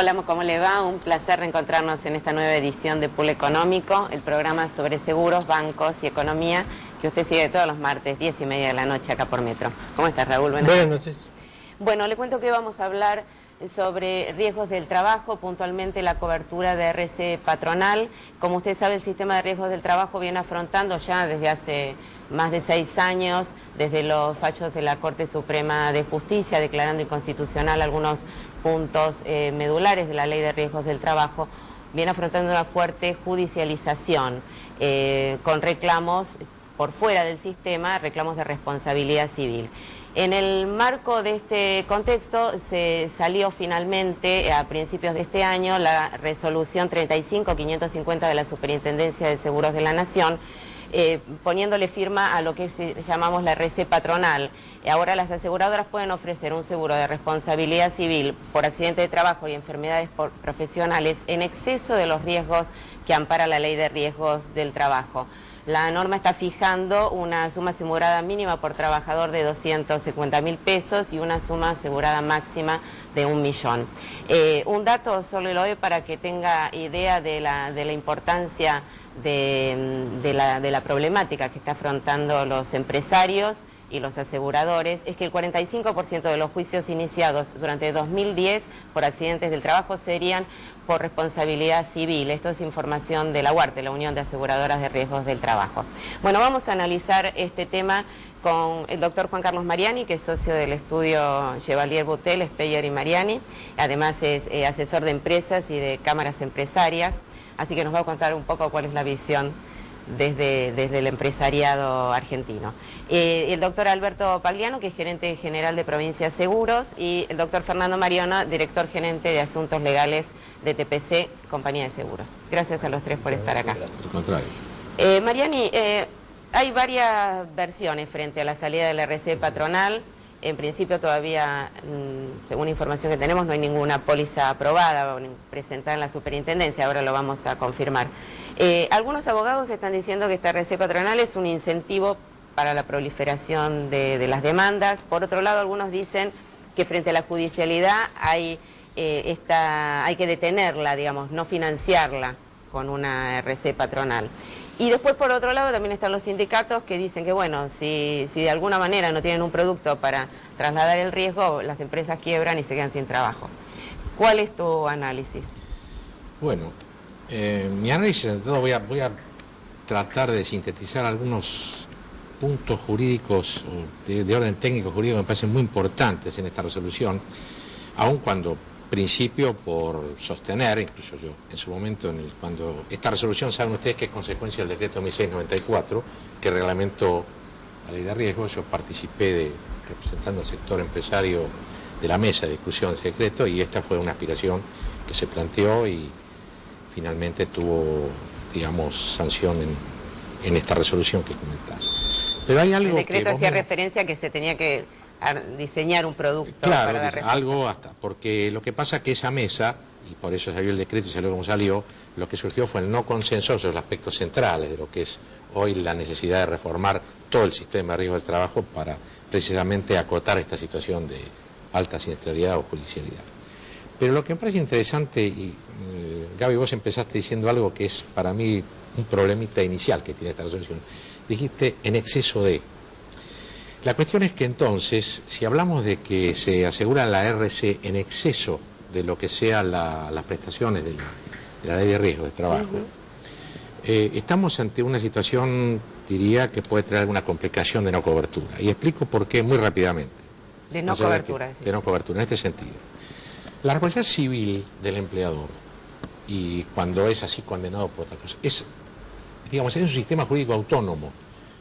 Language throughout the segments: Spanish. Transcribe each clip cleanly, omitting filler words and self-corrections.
Hola, ¿cómo le va? Un placer reencontrarnos en esta nueva edición de Pool Económico, el programa sobre seguros, bancos y economía que usted sigue todos los martes, 10:30 de la noche acá por Metro. ¿Cómo estás, Raúl? Buenas noches. Bueno, le cuento que vamos a hablar sobre riesgos del trabajo, puntualmente la cobertura de RC patronal. Como usted sabe, el sistema de riesgos del trabajo viene afrontando ya desde hace más de 6 años, desde los fallos de la Corte Suprema de Justicia, declarando inconstitucional algunos puntos medulares de la Ley de Riesgos del Trabajo, viene afrontando una fuerte judicialización, con reclamos por fuera del sistema, reclamos de responsabilidad civil. En el marco de este contexto se salió finalmente a principios de este año la resolución 35.550 de la Superintendencia de Seguros de la Nación, poniéndole firma a lo que llamamos la RC patronal. Ahora las aseguradoras pueden ofrecer un seguro de responsabilidad civil por accidente de trabajo y enfermedades profesionales en exceso de los riesgos que ampara la Ley de Riesgos del Trabajo. La norma está fijando una suma asegurada mínima por trabajador de 250.000 pesos y una suma asegurada máxima de 1 millón. Un dato solo lo doy para que tenga idea de la importancia de la problemática que está afrontando los empresarios y los aseguradores. Es que el 45% de los juicios iniciados durante 2010 por accidentes del trabajo serían por responsabilidad civil. Esto es información de la UARTE, la Unión de Aseguradoras de Riesgos del Trabajo. Bueno, vamos a analizar este tema con el doctor Juan Carlos Mariani, que es socio del estudio Chevalier Boutel, Speyer y Mariani. Además es asesor de empresas y de cámaras empresarias. Así que nos va a contar un poco cuál es la visión desde el empresariado argentino. El doctor Alberto Pagliano, que es gerente general de Provincia Seguros, y el doctor Fernando Mariona, director gerente de Asuntos Legales de TPC, Compañía de Seguros. Gracias a los tres por estar acá. Al contrario. Mariani, hay varias versiones frente a la salida del RC patronal. En principio todavía, según información que tenemos, no hay ninguna póliza aprobada o presentada en la superintendencia, ahora lo vamos a confirmar. Algunos abogados están diciendo que esta RC patronal es un incentivo para la proliferación de las demandas. Por otro lado, algunos dicen que frente a la judicialidad hay que detenerla, digamos, no financiarla con una RC patronal. Y después, por otro lado, también están los sindicatos que dicen que, bueno, si de alguna manera no tienen un producto para trasladar el riesgo, las empresas quiebran y se quedan sin trabajo. ¿Cuál es tu análisis? Bueno, mi análisis, ante todo, voy a tratar de sintetizar algunos puntos jurídicos de orden técnico jurídico que me parecen muy importantes en esta resolución, aun cuando principio por sostener, incluso yo en su momento, cuando esta resolución, saben ustedes que es consecuencia del decreto 1694, que reglamentó la ley de riesgos. Yo participé representando al sector empresario de la mesa de discusión de ese decreto, y esta fue una aspiración que se planteó y finalmente tuvo, digamos, sanción en esta resolución que comentás. Pero hay algo. El decreto hacía referencia a que se tenía que diseñar un producto. Claro, para dar algo hasta, porque lo que pasa es que esa mesa, y por eso salió el decreto y salió como salió, lo que surgió fue el no consenso sobre los aspectos centrales de lo que es hoy la necesidad de reformar todo el sistema de riesgo del trabajo para precisamente acotar esta situación de alta siniestralidad o judicialidad. Pero lo que me parece interesante, y Gaby, vos empezaste diciendo algo que es para mí un problemita inicial que tiene esta resolución. Dijiste en exceso de. La cuestión es que entonces, si hablamos de que se asegura la RC en exceso de lo que sean las prestaciones de la ley de riesgo de trabajo, estamos ante una situación, diría, que puede traer alguna complicación de no cobertura. Y explico por qué muy rápidamente. De no cobertura. De no cobertura, en este sentido. La responsabilidad civil del empleador, y cuando es así condenado por otra cosa, es un sistema jurídico autónomo,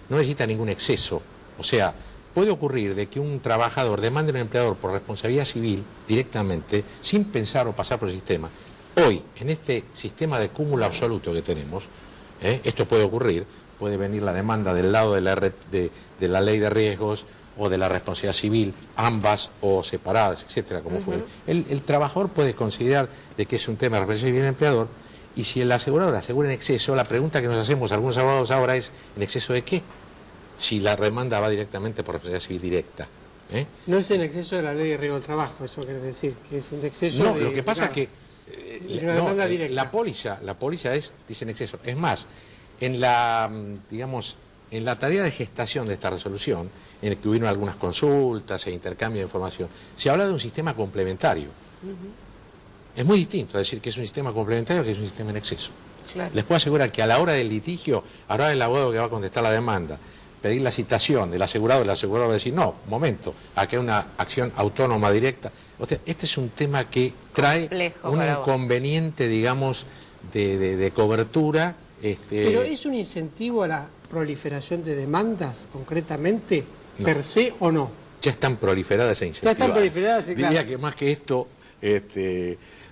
no necesita ningún exceso. O sea, puede ocurrir de que un trabajador demande a un empleador por responsabilidad civil directamente, sin pensar o pasar por el sistema. Hoy, en este sistema de cúmulo absoluto que tenemos, esto puede ocurrir, puede venir la demanda del lado de la ley de riesgos o de la responsabilidad civil, ambas o separadas, etcétera, como fuere. El trabajador puede considerar de que es un tema de responsabilidad civil del empleador, y si el asegurador asegura en exceso, la pregunta que nos hacemos algunos abogados ahora es, ¿en exceso de qué? Si la demanda va directamente por responsabilidad civil directa. No es en exceso de la ley de riesgo del trabajo, eso quiere decir, que es en exceso no, de... lo que pasa es que Es una demanda directa. La póliza dice en exceso. Es más, en la, digamos, en la tarea de gestación de esta resolución, en el que hubieron algunas consultas e intercambio de información, se habla de un sistema complementario. Es muy distinto decir que es un sistema complementario que es un sistema en exceso. Claro. Les puedo asegurar que a la hora del litigio, ahora el abogado que va a contestar la demanda, pedir la citación el asegurado va a decir, no, momento, aquí hay una acción autónoma directa. O sea, este es un tema que trae un inconveniente, digamos, de cobertura. ¿Pero es un incentivo a la proliferación de demandas, concretamente, no. per se o no? Ya están proliferadas e incentivadas. Ya están proliferadas, sí, Diría claro. que más que esto,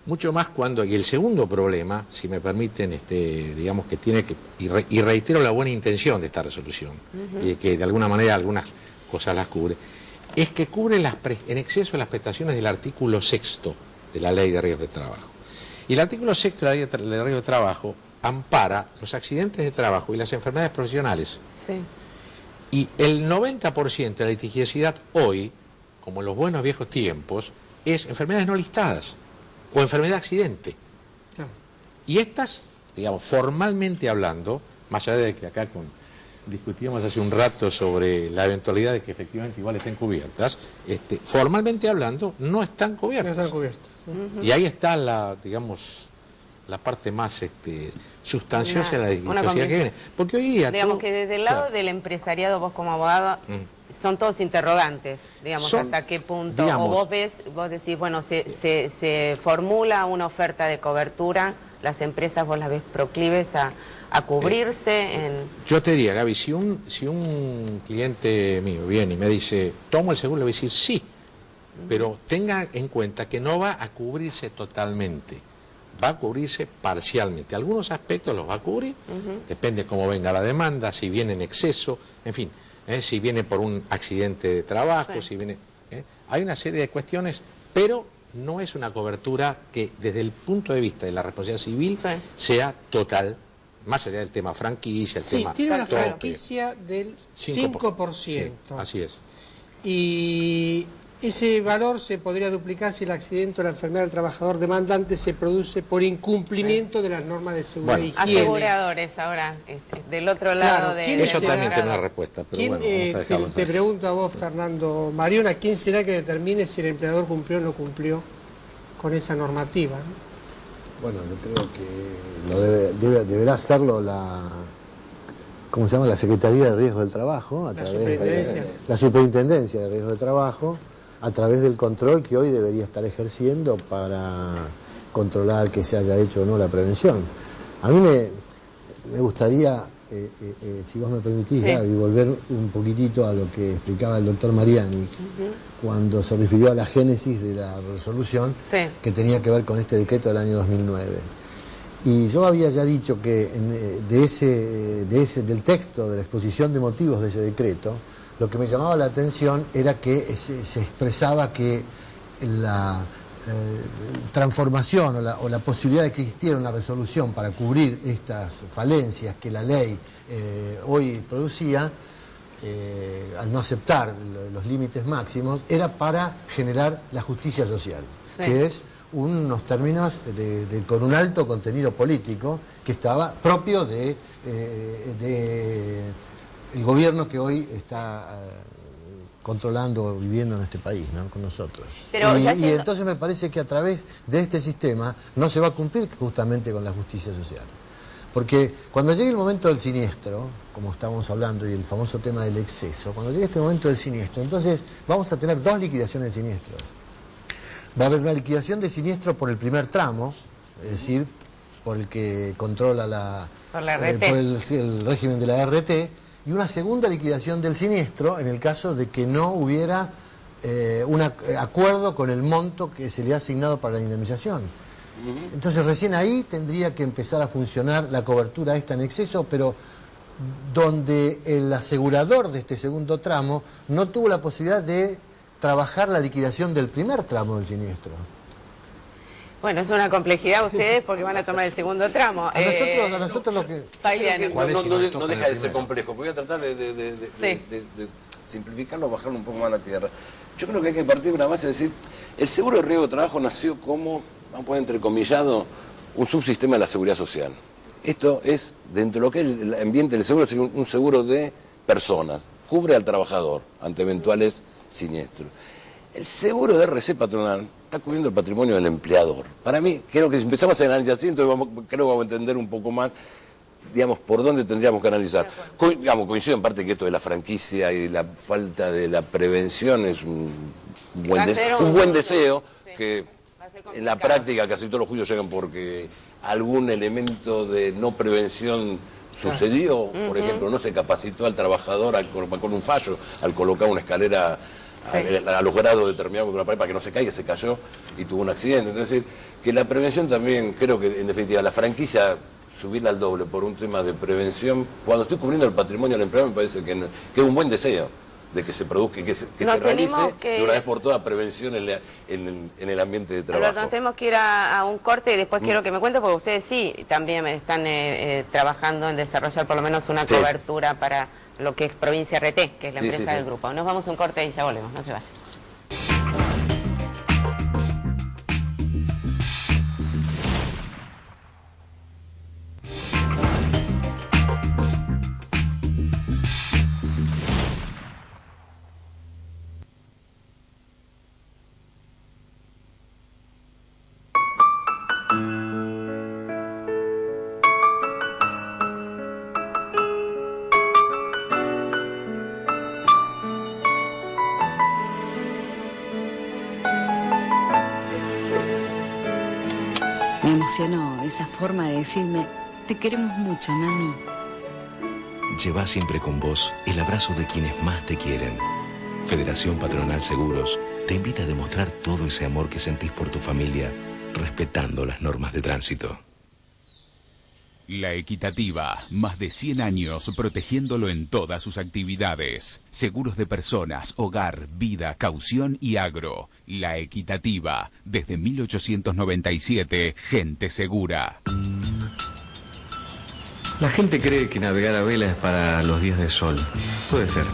mucho más cuando... Y el segundo problema, si me permiten, digamos que tiene que... Y reitero la buena intención de esta resolución, y que de alguna manera algunas cosas las cubre, es que cubre en exceso las prestaciones del artículo 6º de la Ley de Riesgos de Trabajo. Y el artículo 6º de la Ley de Riesgos de Trabajo ampara los accidentes de trabajo y las enfermedades profesionales. Sí. Y el 90% de la litigiosidad hoy, como en los buenos viejos tiempos, es enfermedades no listadas o enfermedad accidente. Claro. Y estas, digamos, formalmente hablando, más allá de que acá discutíamos hace un rato sobre la eventualidad de que efectivamente igual estén cubiertas, formalmente hablando, no están cubiertas. No están cubiertas. Sí. Y ahí está la, digamos, la parte más sustanciosa de la litigiosidad que viene. Porque hoy día... Digamos que desde el lado del empresariado, vos como abogado, son todos interrogantes, digamos, hasta qué punto. Digamos, o vos decís, bueno, se formula una oferta de cobertura, las empresas vos las ves proclives a cubrirse Yo te diría, Gaby, si un cliente mío viene y me dice, tomo el seguro, le voy a decir sí, pero tenga en cuenta que no va a cubrirse totalmente. Va a cubrirse parcialmente. Algunos aspectos los va a cubrir, depende cómo venga la demanda, si viene en exceso, en fin, si viene por un accidente de trabajo, sí. si viene... Hay una serie de cuestiones, pero no es una cobertura que desde el punto de vista de la responsabilidad civil sea total, más allá del tema franquicia, el tema... Sí, tiene una tope. franquicia del 5%. Sí, así es. Y ese valor se podría duplicar si el accidente o la enfermedad del trabajador demandante se produce por incumplimiento de las normas de seguridad y higiene. Aseguradores ahora, del otro lado de... Eso también tiene una respuesta, pero bueno, vamos a dejarlo. Te pregunto a vos, Fernando Mariona, ¿quién será que determine si el empleador cumplió o no cumplió con esa normativa? Bueno, yo creo que deberá hacerlo ¿cómo se llama? La Secretaría de Riesgos del Trabajo, a través de la Superintendencia de Riesgos del Trabajo, a través del control que hoy debería estar ejerciendo para controlar que se haya hecho o no la prevención. A mí me gustaría, si vos me permitís, Gaby, volver un poquitito a lo que explicaba el doctor Mariani, cuando se refirió a la génesis de la resolución que tenía que ver con este decreto del año 2009. Y yo había ya dicho que del texto, de la exposición de motivos de ese decreto, lo que me llamaba la atención era que se expresaba que la transformación o la posibilidad de que existiera una resolución para cubrir estas falencias que la ley hoy producía, al no aceptar los límites máximos, era para generar la justicia social, que es unos términos con un alto contenido político que estaba propio de el gobierno que hoy está controlando, viviendo en este país, ¿no? Con nosotros. Pero y entonces me parece que a través de este sistema no se va a cumplir justamente con la justicia social. Porque cuando llegue el momento del siniestro, como estamos hablando, y el famoso tema del exceso, cuando llegue este momento del siniestro, entonces vamos a tener dos liquidaciones de siniestros. Va a haber una liquidación de siniestro por el primer tramo, es decir, por el que controla por el régimen de la RT, y una segunda liquidación del siniestro en el caso de que no hubiera un acuerdo con el monto que se le ha asignado para la indemnización. Entonces recién ahí tendría que empezar a funcionar la cobertura esta en exceso, pero donde el asegurador de este segundo tramo no tuvo la posibilidad de trabajar la liquidación del primer tramo del siniestro. Bueno, es una complejidad ustedes porque van a tomar el segundo tramo. A nosotros lo que... No deja de ser complejo. Voy a tratar de simplificarlo, bajarlo un poco más a la tierra. Yo creo que hay que partir de una base de decir, el seguro de riesgo de trabajo nació como vamos a poner entrecomillado, un subsistema de la seguridad social. Esto es, dentro de lo que es el ambiente del seguro, sería un seguro de personas. Cubre al trabajador ante eventuales siniestros. El seguro de RC patronal está cubriendo el patrimonio del empleador. Para mí, creo que si empezamos a analizar así, entonces creo que vamos a entender un poco más, digamos, por dónde tendríamos que analizar. Coincido en parte que esto de la franquicia y la falta de la prevención es un buen deseo, sí, que en la práctica casi todos los juicios llegan porque algún elemento de no prevención sucedió. Por ejemplo, no se capacitó al trabajador con un fallo al colocar una escalera a los grados determinados con una pared para que no se caiga, se cayó y tuvo un accidente. Entonces, que la prevención también, creo que en definitiva la franquicia, subirla al doble por un tema de prevención, cuando estoy cubriendo el patrimonio del empleado, me parece que es un buen deseo de que se produzca, que se realice de una vez por todas prevención en el ambiente de trabajo. Alberto, nos tenemos que ir a un corte y después quiero que me cuente, porque ustedes sí también están trabajando en desarrollar por lo menos una cobertura para lo que es Provincia RT, que es la empresa del grupo. Nos vamos a un corte y ya volvemos, no se vayan. Me emocionó esa forma de decirme, te queremos mucho, mami. Lleva siempre con vos el abrazo de quienes más te quieren. Federación Patronal Seguros te invita a demostrar todo ese amor que sentís por tu familia, respetando las normas de tránsito. La Equitativa, más de 100 años protegiéndolo en todas sus actividades. Seguros de personas, hogar, vida, caución y agro. La Equitativa, desde 1897, gente segura. La gente cree que navegar a vela es para los días de sol. Puede ser,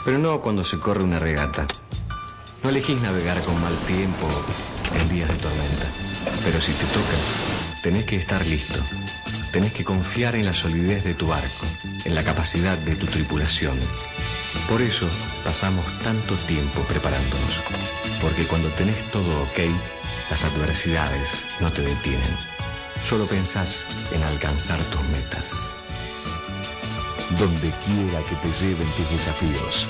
pero no cuando se corre una regata. No elegís navegar con mal tiempo en días de tormenta. Pero si te toca, tenés que estar listo. Tenés que confiar en la solidez de tu barco, en la capacidad de tu tripulación. Por eso pasamos tanto tiempo preparándonos. Porque cuando tenés todo ok, las adversidades no te detienen. Solo pensás en alcanzar tus metas. Donde quiera que te lleven tus desafíos.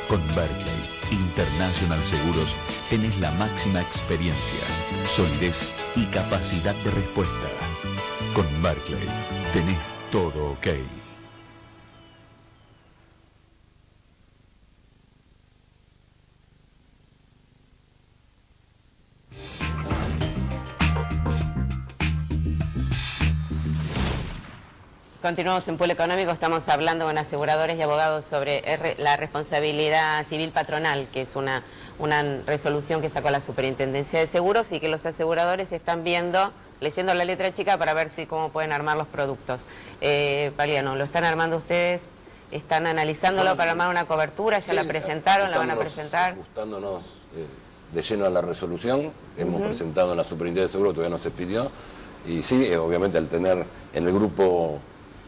Con Berkeley International Seguros tenés la máxima experiencia, solidez y capacidad de respuesta. Con Berkeley tenés todo ok. Continuamos en Polo Económico, estamos hablando con aseguradores y abogados sobre la responsabilidad civil patronal, que es una resolución que sacó la Superintendencia de Seguros y que los aseguradores están viendo, leyendo la letra chica para ver cómo pueden armar los productos. Paliano, ¿lo están armando ustedes? ¿Están analizándolo para armar una cobertura? ¿Ya la presentaron? ¿La van a presentar? Ajustándonos de lleno a la resolución, hemos presentado en la Superintendencia de Seguros, todavía no se pidió, y sí, obviamente al tener en el grupo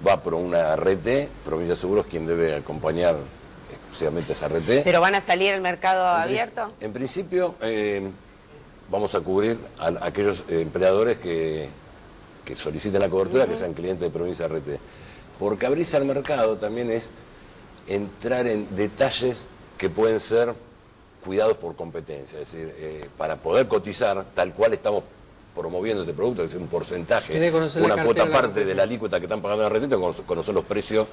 VAPRO una RT, Provincia de Seguros quien debe acompañar exclusivamente esa RT. ¿Pero van a salir al mercado abierto? En principio vamos a cubrir a aquellos empleadores que soliciten la cobertura, que sean clientes de Provincia RT. Porque abrirse al mercado también es entrar en detalles que pueden ser cuidados por competencia, es decir, para poder cotizar tal cual estamos promoviendo este producto, que es un porcentaje, una cuota parte de la alícuota que están pagando en la RT, tengo que conocer los precios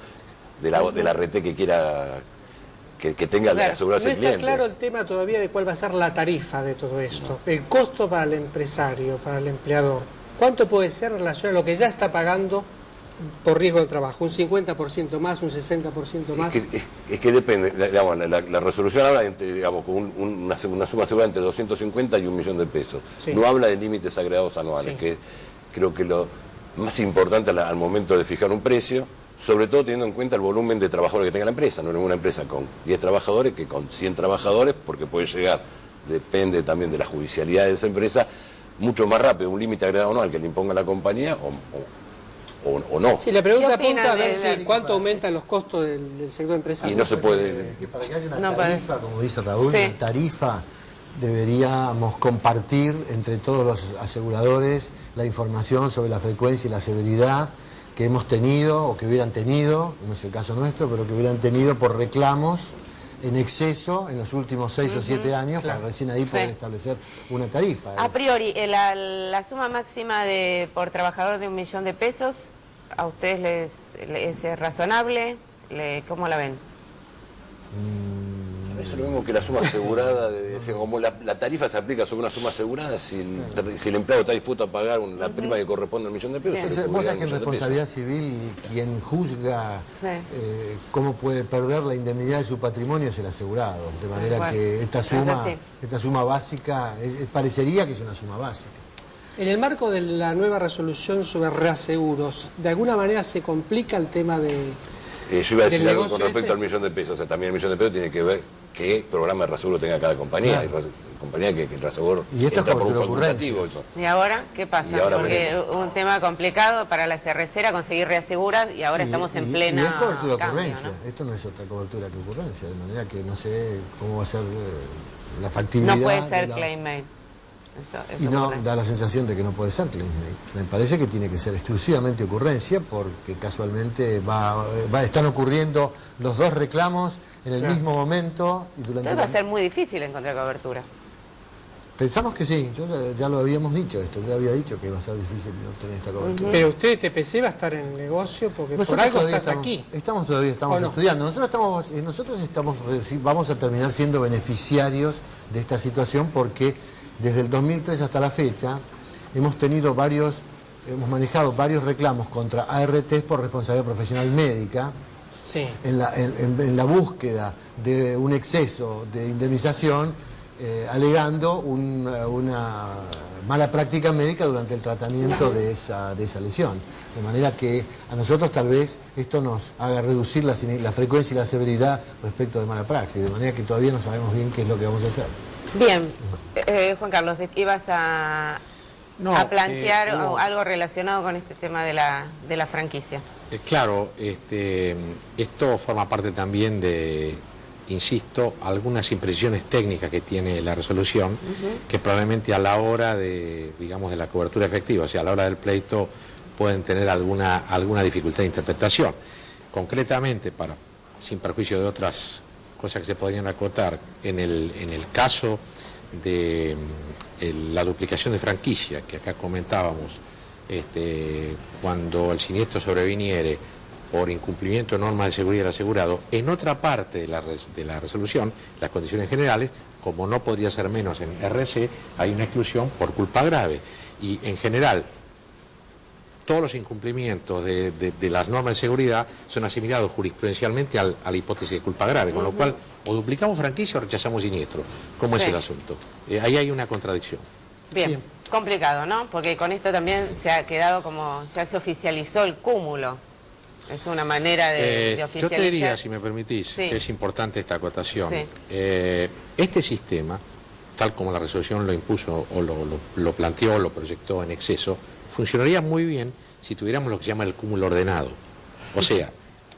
de la RT que quiera que tenga la asegurarse el cliente. No está claro el tema todavía de cuál va a ser la tarifa de todo esto, el costo para el empresario, para el empleador. ¿Cuánto puede ser en relación a lo que ya está pagando por riesgo del trabajo? ¿Un 50% más, un 60% más? Es que depende, digamos, la resolución habla digamos, con una suma asegurada entre 250 y 1 millón de pesos. Sí. No habla de límites agregados anuales, que creo que lo más importante al momento de fijar un precio, sobre todo teniendo en cuenta el volumen de trabajadores que tenga la empresa. No es una empresa con 10 trabajadores que con 100 trabajadores, porque puede llegar, depende también de la judicialidad de esa empresa, mucho más rápido un límite agregado anual que le imponga la compañía o no. Sí, la pregunta ¿Qué opina apunta a ver de- si cuánto aumentan los costos del sector empresarial. Y no se puede... Que para que haya una No puede. tarifa, como dice Raúl, Sí. una tarifa, deberíamos compartir entre todos los aseguradores la información sobre la frecuencia y la severidad que hemos tenido o que hubieran tenido, no es el caso nuestro, pero que hubieran tenido por reclamos en exceso en los últimos 6 o 7 años, para recién ahí poder Sí. establecer una tarifa. A priori, la suma máxima por trabajador de 1 millón de pesos, ¿a ustedes es razonable? ¿Cómo la ven? Eso es lo mismo que la suma asegurada, como la tarifa se aplica sobre una suma asegurada, si el empleado está dispuesto a pagar la prima que corresponde al millón de pesos, se le Vos cubrirá sabés que en el millón de responsabilidad pesos. civil quien juzga Sí. cómo puede perder la indemnidad de su patrimonio es el asegurado, de manera Bueno, que esta es así. suma básica parecería que es una suma básica. En el marco de la nueva resolución sobre reaseguros, ¿de alguna manera se complica el tema de...? Yo iba a decir ¿Del algo negocio con respecto este? al millón de pesos. O sea, también el millón de pesos tiene que ver qué programa de reaseguro tenga cada compañía. Claro. Hay compañía que el reaseguro Y esto es entra por un cobertura facultativo. Eso. ¿Y ahora qué pasa? Y ahora Porque veremos. un tema complicado para la cervecera conseguir reasegurar y ahora estamos en plena Y es cobertura de cambio, ocurrencia, ¿no? esto no es otra cobertura que ocurrencia, de manera que no sé cómo va a ser la factibilidad. No puede de ser la- claim made. Y no, ocurre. da la sensación de que no puede ser claim made. Me parece que tiene que ser exclusivamente ocurrencia porque casualmente están ocurriendo los dos reclamos en el mismo momento y durante Entonces va a ser muy difícil encontrar cobertura. Pensamos que sí, ya lo habíamos dicho esto, yo había dicho que iba a ser difícil no tener esta cobertura. Pero usted, TPC, va a estar en el negocio porque por Nosotros algo todavía estás estamos, aquí. estamos ¿O no? estudiando. Vamos a terminar siendo beneficiarios de esta situación porque desde el 2003 hasta la fecha hemos manejado varios reclamos contra ART por responsabilidad profesional médica Sí. en la búsqueda de un exceso de indemnización alegando una mala práctica médica durante el tratamiento de esa lesión. De manera que a nosotros tal vez esto nos haga reducir la frecuencia y la severidad respecto de mala praxis, de manera que todavía no sabemos bien qué es lo que vamos a hacer. Bien, Juan Carlos, ibas a plantear algo relacionado con este tema de la franquicia. Claro, esto forma parte también de, insisto, algunas imprecisiones técnicas que tiene la resolución, que probablemente a la hora de la cobertura efectiva, o sea, a la hora del pleito, pueden tener alguna dificultad de interpretación. Concretamente, sin perjuicio de otras cosas que se podrían acotar, en el caso de la duplicación de franquicia, que acá comentábamos, cuando el siniestro sobreviniere por incumplimiento de normas de seguridad del asegurado, en otra parte de la resolución, las condiciones generales, como no podría ser menos en RC, hay una exclusión por culpa grave. Y en general, todos los incumplimientos de las normas de seguridad son asimilados jurisprudencialmente a la hipótesis de culpa grave, con lo cual o duplicamos franquicia o rechazamos siniestro. ¿Cómo es el asunto? Ahí hay una contradicción. Bien, complicado, ¿no? Porque con esto también se ha quedado ya se oficializó el cúmulo. Es una manera de Yo oficializar. te diría, si me permitís, Sí. que es importante esta acotación. Sí. Este sistema, tal como la resolución lo impuso o lo planteó o lo proyectó en exceso, funcionaría muy bien si tuviéramos lo que se llama el cúmulo ordenado. O sea,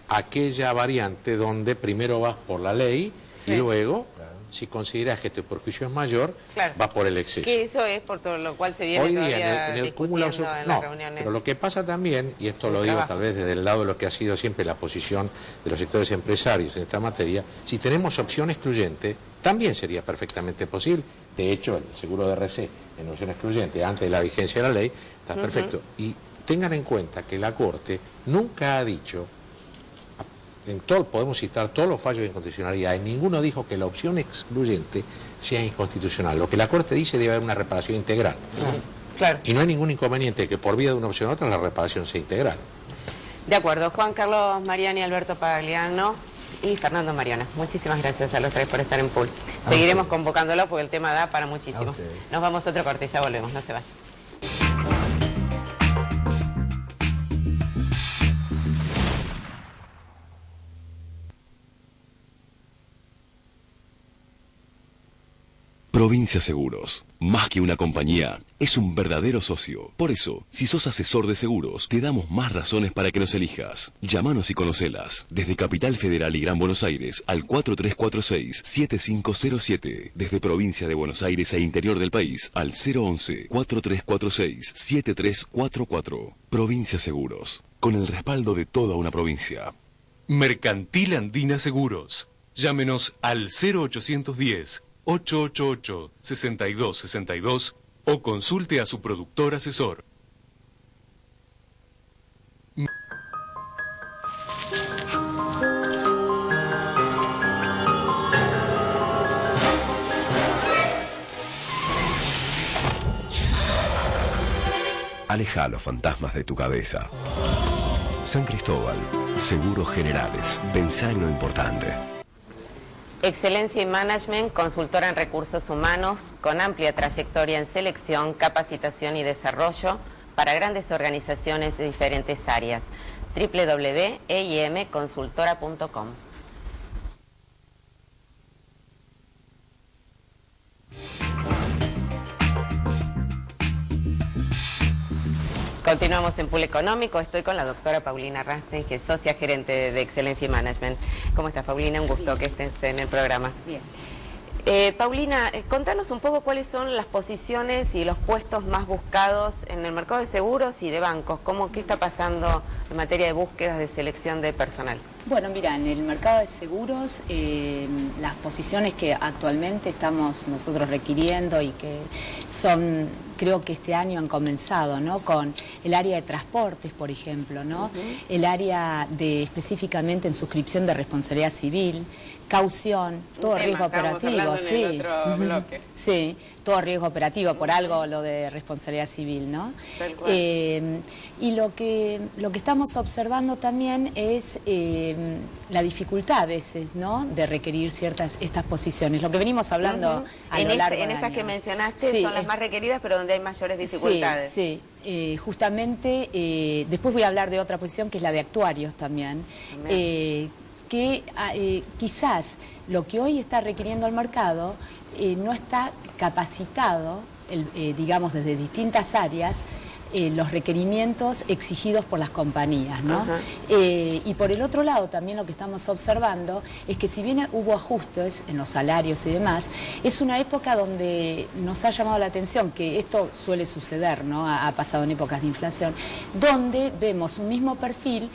aquella variante donde primero vas por la ley y luego, si consideras que tu perjuicio es mayor, Claro. vas por el exceso. Que eso es por todo lo cual se viene Hoy día todavía en el cúmulo discutiendo en no, las reuniones. pero lo que pasa también, y esto del lo digo trabajo. tal vez desde el lado de lo que ha sido siempre la posición de los sectores empresarios en esta materia, si tenemos opción excluyente, también sería perfectamente posible. De hecho, el seguro de RC en opción excluyente antes de la vigencia de la ley está perfecto. Y tengan en cuenta que la Corte nunca ha dicho, podemos citar todos los fallos de inconstitucionalidad, y ninguno dijo que la opción excluyente sea inconstitucional. Lo que la Corte dice debe haber una reparación integral. Claro. Y no hay ningún inconveniente que por vía de una opción u otra la reparación sea integral. De acuerdo, Juan Carlos Mariani, Alberto Pagliano y Fernando Mariana. Muchísimas gracias a los tres por estar en pool. Seguiremos convocándolo porque el tema da para muchísimo. Nos vamos a otro corte, ya volvemos, no se vayan. Provincia Seguros. Más que una compañía, es un verdadero socio. Por eso, si sos asesor de seguros, te damos más razones para que nos elijas. Llámanos y conocelas. Desde Capital Federal y Gran Buenos Aires al 4346-7507. Desde Provincia de Buenos Aires e interior del país al 011-4346-7344. Provincia Seguros. Con el respaldo de toda una provincia. Mercantil Andina Seguros. Llámenos al 0810-888-6262 o consulte a su productor asesor. Aleja a los fantasmas de tu cabeza. San Cristóbal, Seguros Generales. Pensá en lo importante. Excelencia y Management, consultora en recursos humanos, con amplia trayectoria en selección, capacitación y desarrollo para grandes organizaciones de diferentes áreas. www.eimconsultora.com. Continuamos en Pool Económico. Estoy con la doctora Paulina Rasten, que es socia gerente de Excelencia y Management. ¿Cómo estás, Paulina? Un gusto que estés en el programa. Bien. Paulina, contanos un poco cuáles son las posiciones y los puestos más buscados en el mercado de seguros y de bancos. ¿Qué está pasando en materia de búsquedas de selección de personal? Bueno, mira, en el mercado de seguros, las posiciones que actualmente estamos nosotros requiriendo y que son, creo que este año han comenzado, ¿no? Con el área de transportes, por ejemplo, ¿no? El área de específicamente en suscripción de responsabilidad civil, caución, todo riesgo operativo, sí. En el otro bloque. Sí, todo riesgo operativo, por algo lo de responsabilidad civil, ¿no? Tal cual. Y lo que estamos observando también es la dificultad a veces, ¿no?, de requerir estas posiciones. Lo que venimos hablando a lo largo del En estas año. Que mencionaste son las más requeridas, pero donde hay mayores dificultades. Sí, sí. Justamente, después voy a hablar de otra posición que es la de actuarios también. Que quizás lo que hoy está requiriendo el mercado no está capacitado, digamos, desde distintas áreas, los requerimientos exigidos por las compañías, ¿no? Y por el otro lado también lo que estamos observando es que si bien hubo ajustes en los salarios y demás, es una época donde nos ha llamado la atención, que esto suele suceder, ¿no? Ha pasado en épocas de inflación, donde vemos un mismo perfil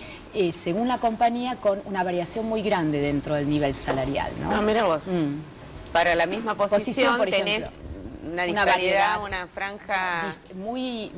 según la compañía con una variación muy grande dentro del nivel salarial, ¿no? No, mira vos. Para la misma posición por tenés ejemplo, una disparidad, una franja muy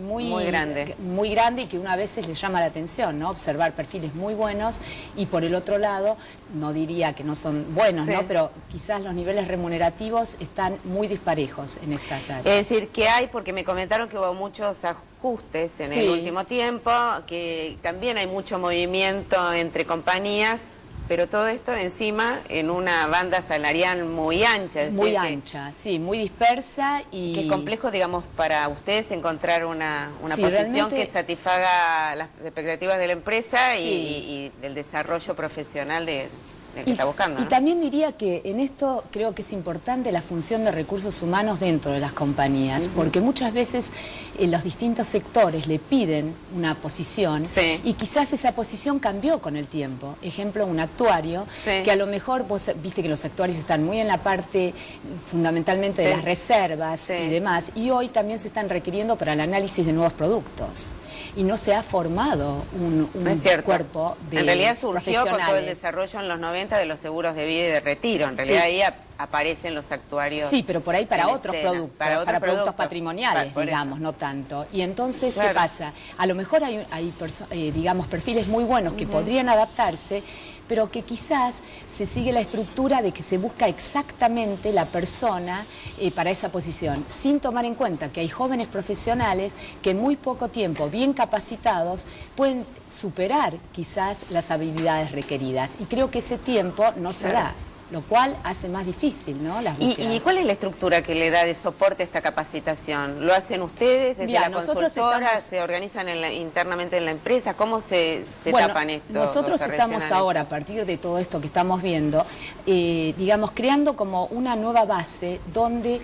grande. Muy grande y que una veces le llama la atención, ¿no? Observar perfiles muy buenos y por el otro lado, no diría que no son buenos, ¿no? Pero quizás los niveles remunerativos están muy disparejos en estas áreas. Es decir, que hay, porque me comentaron que hubo muchos ajustes en el último tiempo, que también hay mucho movimiento entre compañías, pero todo esto encima en una banda salarial muy ancha. Muy ancha, sí, muy dispersa y... Qué complejo, digamos, para ustedes encontrar una posición que satisfaga las expectativas de la empresa y del desarrollo profesional del que está buscando, ¿no? Y también diría que en esto creo que es importante la función de recursos humanos dentro de las compañías, porque muchas veces los distintos sectores le piden una posición y quizás esa posición cambió con el tiempo. Ejemplo, un actuario, que a lo mejor vos viste que los actuarios están muy en la parte fundamentalmente de las reservas y demás, y hoy también se están requiriendo para el análisis de nuevos productos. Y no se ha formado un cuerpo de En realidad surgió con todo el profesionales. desarrollo en los 90 de los seguros de vida y de retiro. En realidad ahí aparecen los actuarios. Sí, pero por ahí para en otros escena, productos, para otros productos patrimoniales, por digamos, eso. no tanto. Y entonces, ¿qué pasa? A lo mejor hay digamos, perfiles muy buenos que podrían adaptarse, pero que quizás se sigue la estructura de que se busca exactamente la persona para esa posición, sin tomar en cuenta que hay jóvenes profesionales que en muy poco tiempo, bien capacitados, pueden superar quizás las habilidades requeridas. Y creo que ese tiempo no se da. lo cual hace más difícil, ¿no?, las búsquedas. ¿Y cuál es la estructura que le da de soporte a esta capacitación? ¿Lo hacen ustedes desde la consultora? ¿Se organizan internamente en la empresa? ¿Cómo se tapan esto? Nosotros estamos ahora, a partir de todo esto que estamos viendo, digamos, creando como una nueva base donde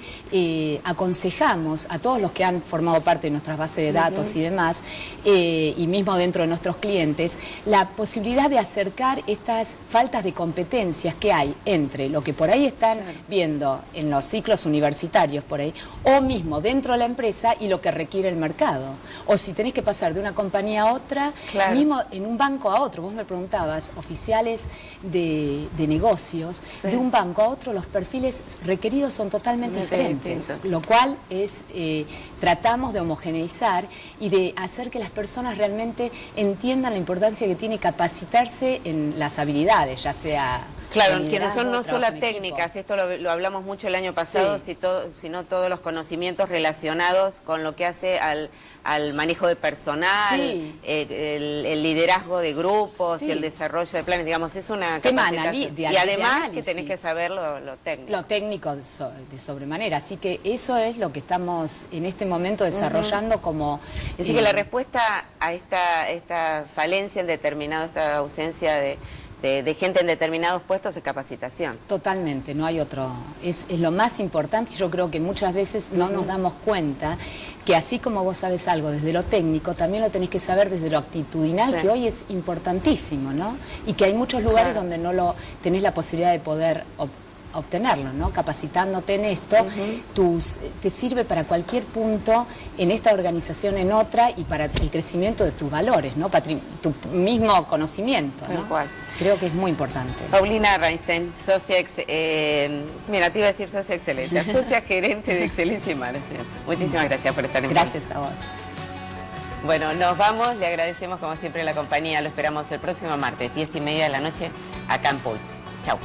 aconsejamos a todos los que han formado parte de nuestras bases de datos y demás, y mismo dentro de nuestros clientes, la posibilidad de acercar estas faltas de competencias que hay entre lo que por ahí están viendo en los ciclos universitarios por ahí, o mismo dentro de la empresa y lo que requiere el mercado. O si tenés que pasar de una compañía a otra, mismo en un banco a otro. Vos me preguntabas, oficiales de negocios, de un banco a otro, los perfiles requeridos son totalmente diferentes, lo cual es, tratamos de homogeneizar y de hacer que las personas realmente entiendan la importancia que tiene capacitarse en las habilidades, ya sea... Claro, que no son solo técnicas, esto lo hablamos mucho el año pasado, sino todos los conocimientos relacionados con lo que hace al manejo de personal, el liderazgo de grupos y el desarrollo de planes, digamos, es una capacitación. Y además que tenés que saber lo técnico. Lo técnico de sobremanera, así que eso es lo que estamos en este momento desarrollando como... Así que la respuesta a esta falencia en determinado, esta ausencia de gente en determinados puestos es capacitación. Totalmente, no hay otro. Es lo más importante, y yo creo que muchas veces no nos damos cuenta que así como vos sabes algo desde lo técnico, también lo tenés que saber desde lo actitudinal, que hoy es importantísimo, ¿no? Y que hay muchos lugares donde no lo tenés la posibilidad de poder obtenerlo, ¿no? Capacitándote en esto, te sirve para cualquier punto en esta organización, en otra, y para el crecimiento de tus valores, ¿no? Tu mismo conocimiento, ¿no? Tal cual. Creo que es muy importante. Paulina Reinstein, socia, mira, te iba a decir socia excelente, socia gerente de Excelencia y Management. Muchísimas gracias por estar en Gracias a vos. Bueno, nos vamos, le agradecemos como siempre la compañía, lo esperamos el próximo martes, 10:30 de la noche, acá en Pulse. Chau.